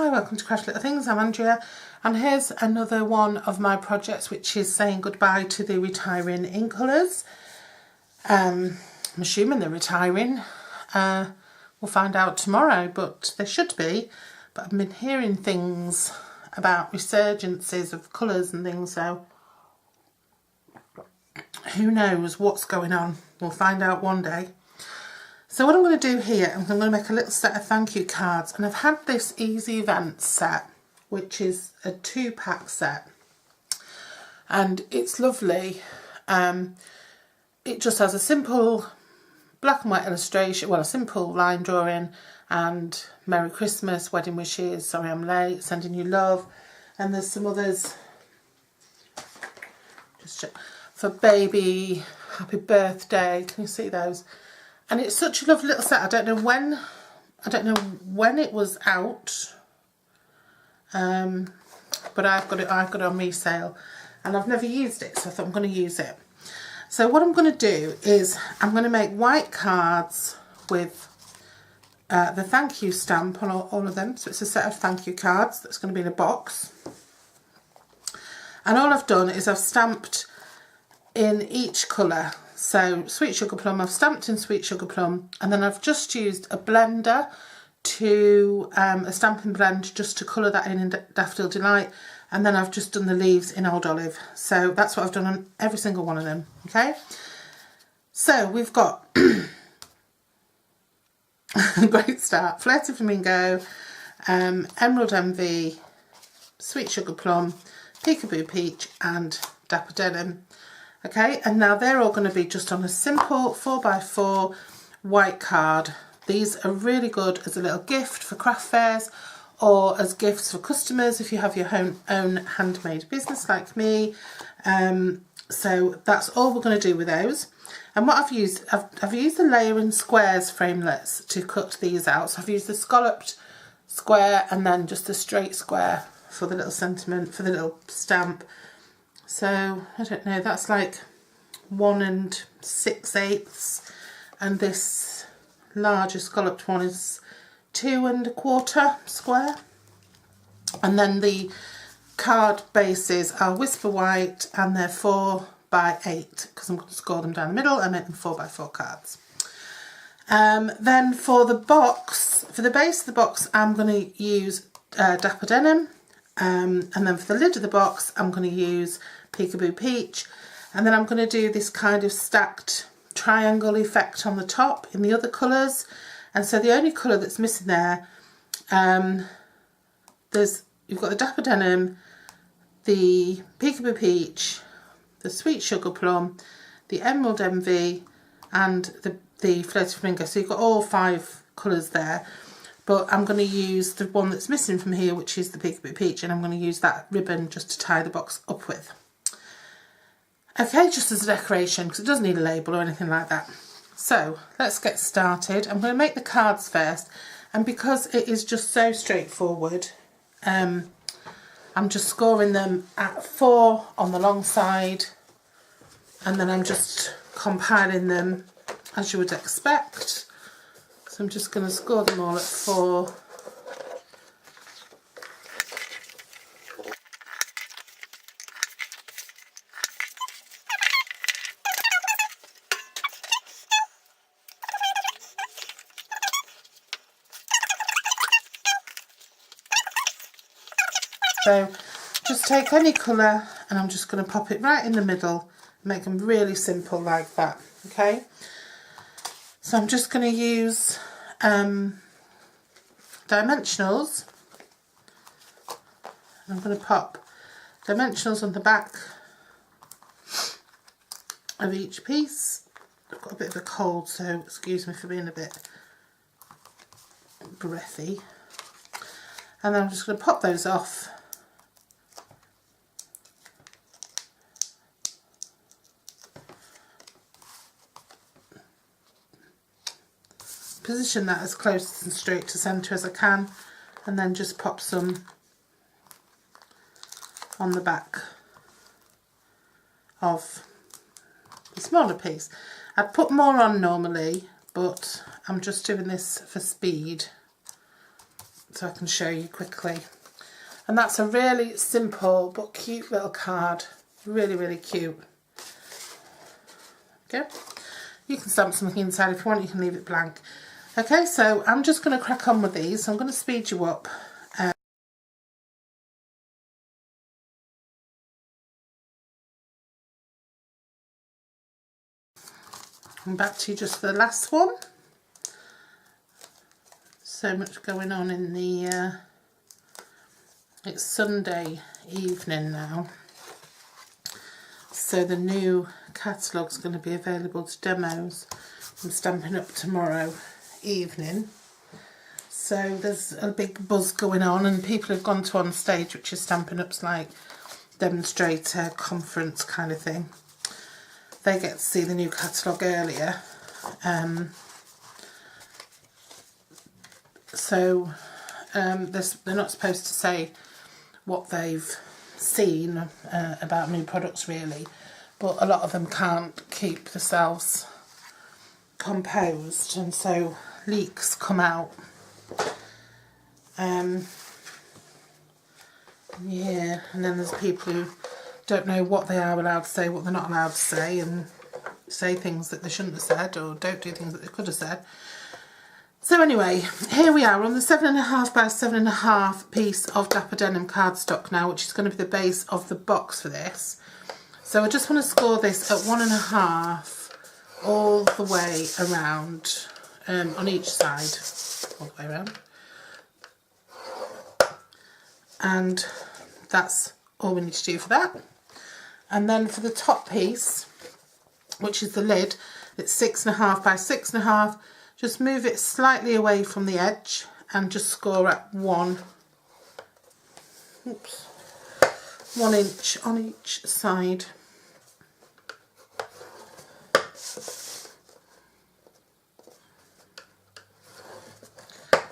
Hi, welcome to Craft Little Things. I'm Andrea, and here's another one of my projects, which is saying goodbye to the retiring ink colours. I'm assuming they're retiring. We'll find out tomorrow, but they should be. But I've been hearing things about resurgences of colours and things, so who knows what's going on. We'll find out one day. So what I'm going to do here, I'm going to make a little set of thank you cards, and I've had this Easy Events set, which is a 2-pack set, and it's lovely. It just has a simple black and white illustration, well, a simple line drawing, and Merry Christmas, wedding wishes, sorry I'm late, sending you love, and there's some others just for baby, happy birthday. Can you see those? And it's such a lovely little set. I don't know when it was out, but I've got it on resale, and I've never used it, so I thought I'm going to use it. So what I'm going to do is I'm going to make white cards with the thank you stamp on all of them. So it's a set of thank you cards that's going to be in a box. And all I've done is I've stamped in each colour. So Sweet Sugar Plum, I've stamped in Sweet Sugar Plum, and then I've just used a blender to, a stamping blend, just to colour that in Daffodil Delight, and then I've just done the leaves in Old Olive. So that's what I've done on every single one of them, okay? So we've got, great start, Flirty Flamingo, Emerald Envy, Sweet Sugar Plum, Peekaboo Peach, and Dapper Denim. Okay, and now they're all going to be just on a simple 4x4 white card. These are really good as a little gift for craft fairs, or as gifts for customers if you have your own handmade business like me. So that's all we're going to do with those. And what I've used the layer and squares framelets to cut these out. So I've used the scalloped square and then just the straight square for the little sentiment, for the little stamp. So, I don't know, that's like 1 6/8, and this larger scalloped one is 2 1/4 square. And then the card bases are Whisper White, and they're 4x8, because I'm going to score them down the middle and make them 4x4 cards. Then for the box, for the base of the box, I'm going to use Dapper Denim. And then for the lid of the box, I'm going to use Peekaboo Peach, and then I'm going to do this kind of stacked triangle effect on the top in the other colours. And so the only colour that's missing there, you've got the Dapper Denim, the Peekaboo Peach, the Sweet Sugar Plum, the Emerald Envy, and the Flirty Flamingo. So you've got all 5 colours there. But I'm going to use the one that's missing from here, which is the Peekaboo Peach, and I'm going to use that ribbon just to tie the box up with. Okay, just as a decoration, because it doesn't need a label or anything like that. So let's get started. I'm going to make the cards first, and because it is just so straightforward, I'm just scoring them at 4 on the long side, and then I'm just compiling them as you would expect. So I'm just going to score them all at 4. So just take any colour, and I'm just going to pop it right in the middle and make them really simple like that, okay? So I'm just going to use dimensionals. I'm going to pop dimensionals on the back of each piece. I've got a bit of a cold, so excuse me for being a bit breathy. And then I'm just going to pop those off. Position that as close and straight to centre as I can, and then just pop some on the back of the smaller piece. I'd put more on normally, but I'm just doing this for speed. so I can show you quickly. And that's a really simple but cute little card. Really, really cute. Okay. You can stamp something inside if you want, you can leave it blank. Okay, so I'm just going to crack on with these. So I'm going to speed you up. I'm back to just for the last one. So much going on in the, it's Sunday evening now. So the new catalogue's going to be available to demos from Stampin' Up tomorrow evening. So there's a big buzz going on and people have gone to on stage, which is Stampin' Up's like demonstrator conference kind of thing. They get to see the new catalogue earlier. They're not supposed to say what they've seen about new products really, but a lot of them can't keep themselves composed, and so leaks come out. Yeah, and then there's people who don't know what they are allowed to say, what they're not allowed to say, and say things that they shouldn't have said, or don't do things that they could have said. So anyway, here we are on the 7.5 by 7.5 piece of Dapper Denim cardstock now, which is going to be the base of the box for this. So I just want to score this at 1.5 all the way around, on each side, all the way around. And that's all we need to do for that. And then for the top piece, which is the lid, it's 6.5 by 6.5. Just move it slightly away from the edge and just score at 1 inch on each side.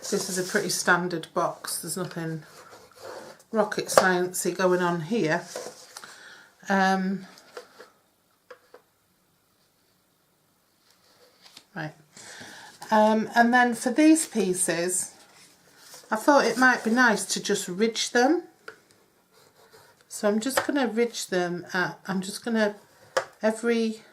This is a pretty standard box. There's nothing rocket sciencey going on here. Right. And then for these pieces, I thought it might be nice to just ridge them. So I'm just going to ridge them at, I'm just going to every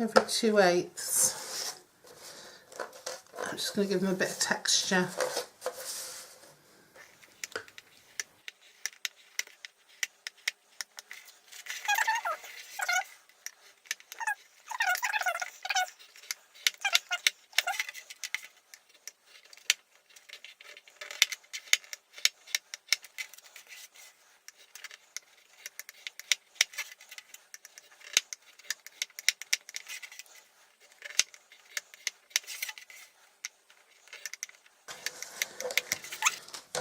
every 2/8. I'm just going to give them a bit of texture.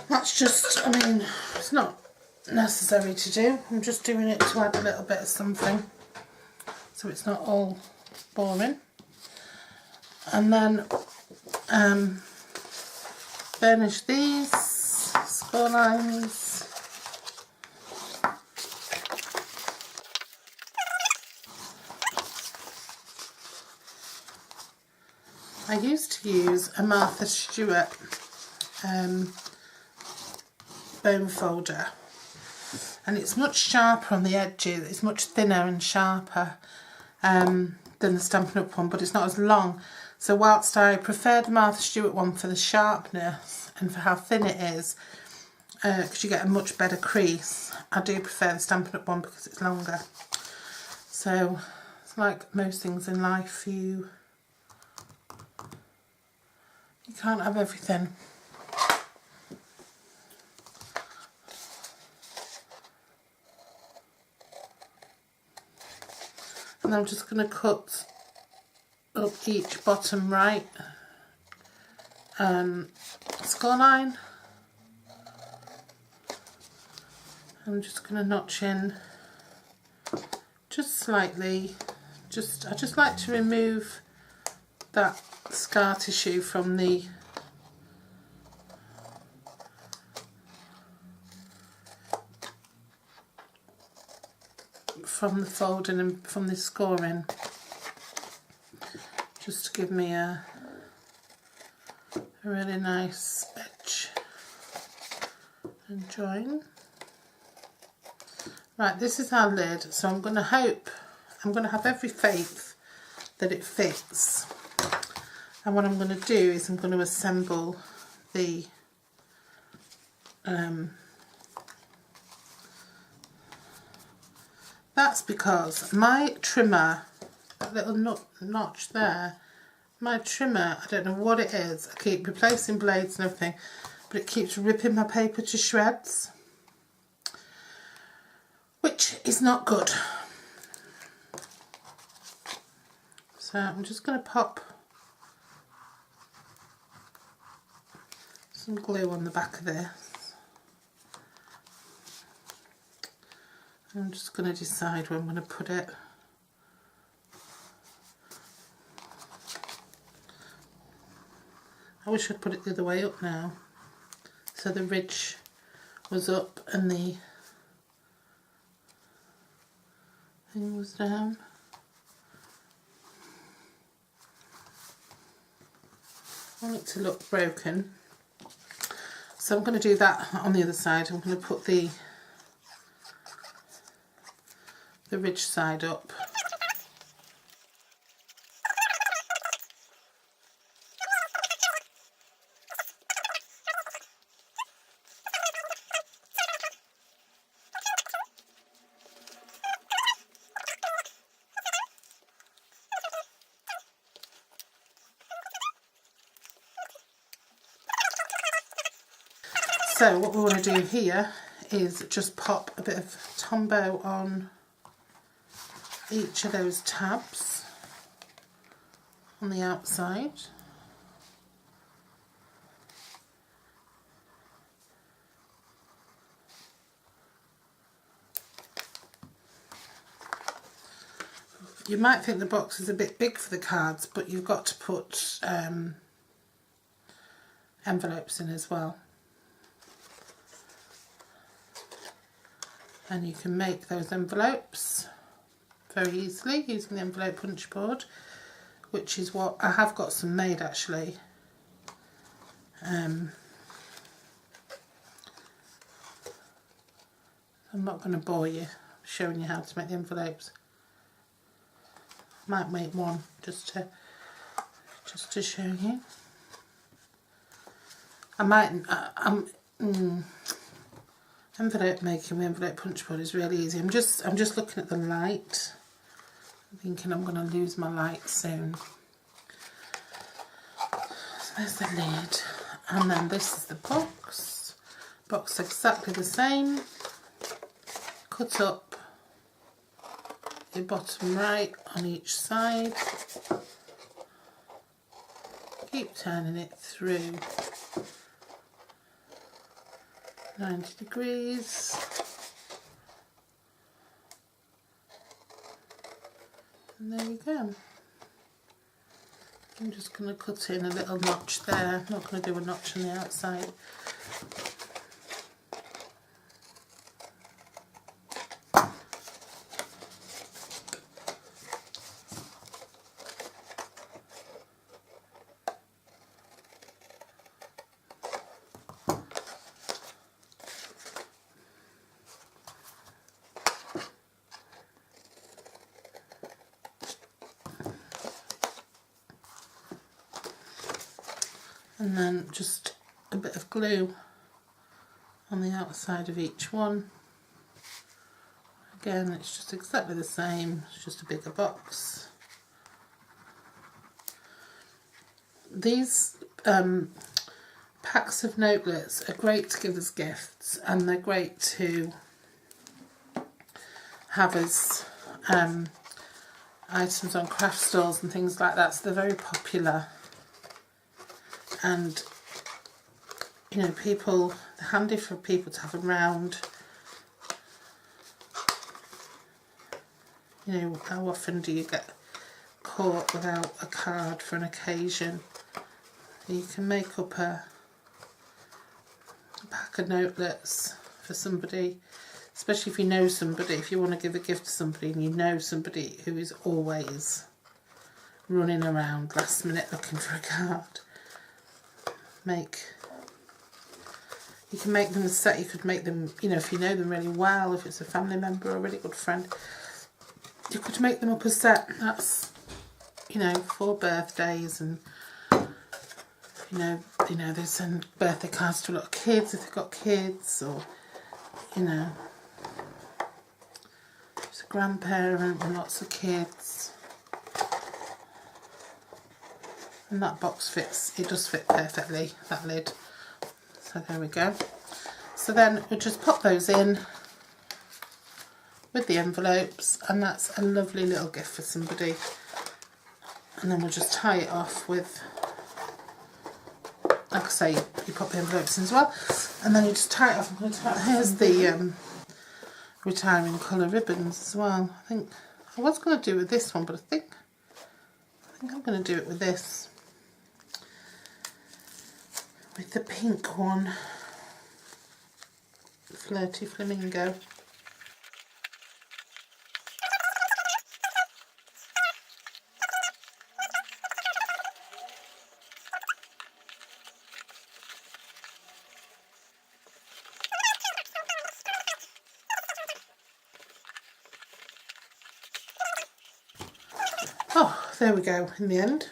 That's just, I mean, it's not necessary to do. I'm just doing it to add a little bit of something so it's not all boring. And then burnish these score lines. I used to use a Martha Stewart bone folder, and it's much sharper on the edges, it's much thinner and sharper than the Stampin' Up one, but it's not as long. So whilst I prefer the Martha Stewart one for the sharpness and for how thin it is, because you get a much better crease, I do prefer the Stampin' Up one because it's longer. So it's like most things in life, you can't have everything. And I'm just going to cut up each bottom right score line. I'm just going to notch in just slightly. I just like to remove that scar tissue from the from the folding and from the scoring, just to give me a really nice edge and join. Right, this is our lid, so I'm going to have every faith that it fits. And what I'm going to do is I'm going to assemble the that's because my trimmer, that little notch there, my trimmer, I don't know what it is, I keep replacing blades and everything, but it keeps ripping my paper to shreds, which is not good. So I'm just going to pop some glue on the back of this. I'm just going to decide where I'm going to put it. I wish I'd put it the other way up now, so the ridge was up and the thing was down. I want it to look broken, so I'm going to do that on the other side. I'm going to put the ridge side up. So what we want to do here is just pop a bit of Tombow on each of those tabs on the outside. You might think the box is a bit big for the cards, but you've got to put envelopes in as well. And you can make those envelopes very easily using the envelope punch board, which is what I have got some made actually. I'm not going to bore you showing you how to make the envelopes. Might make one just to show you. I might. Envelope making with envelope punch board is really easy. I'm just looking at the light. I'm thinking I'm going to lose my light soon. So there's the lid, and then this is the box. Box exactly the same. Cut up the bottom right on each side. Keep turning it through 90 degrees. And there we go. I'm just going to cut in a little notch there. I'm not going to do a notch on the outside. And then just a bit of glue on the outside of each one. Again, it's just exactly the same, it's just a bigger box. These packs of notelets are great to give as gifts, and they're great to have as items on craft stores and things like that, so they're very popular. And you know, people, they're handy for people to have around. You know, how often do you get caught without a card for an occasion? You can make up a pack of notelets for somebody especially if you know somebody, if you want to give a gift to somebody and you know somebody who is always running around last minute looking for a card. You can make them a set. You could make them, you know, if you know them really well, if it's a family member or a really good friend, you could make them up a set. That's, you know, for birthdays, and you know they send birthday cards to a lot of kids if they've got kids, or you know, it's a grandparent and lots of kids. And that box fits, it does fit perfectly, that lid. So there we go. So then we'll just pop those in with the envelopes, and that's a lovely little gift for somebody. And then we'll just tie it off with, like I say, you pop the envelopes in as well, and then you just tie it off. I'm going to tie, here's the retiring colour ribbons as well. I think I was going to do it with this one, but I think I'm going to do it with this. With the pink one, Flirty Flamingo. Oh, there we go in the end.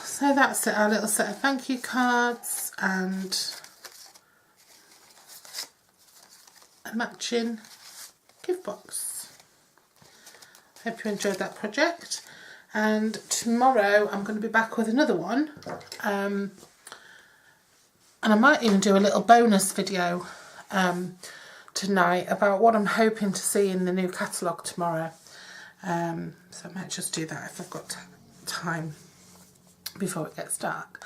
So that's it, our little set of thank you cards and a matching gift box. Hope you enjoyed that project, and tomorrow I'm going to be back with another one, and I might even do a little bonus video tonight about what I'm hoping to see in the new catalogue tomorrow. So I might just do that if I've got time before it gets dark.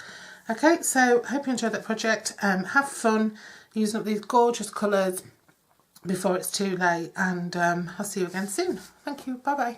Okay, so hope you enjoyed that project. Have fun using up these gorgeous colours before it's too late, and I'll see you again soon. Thank you, bye bye.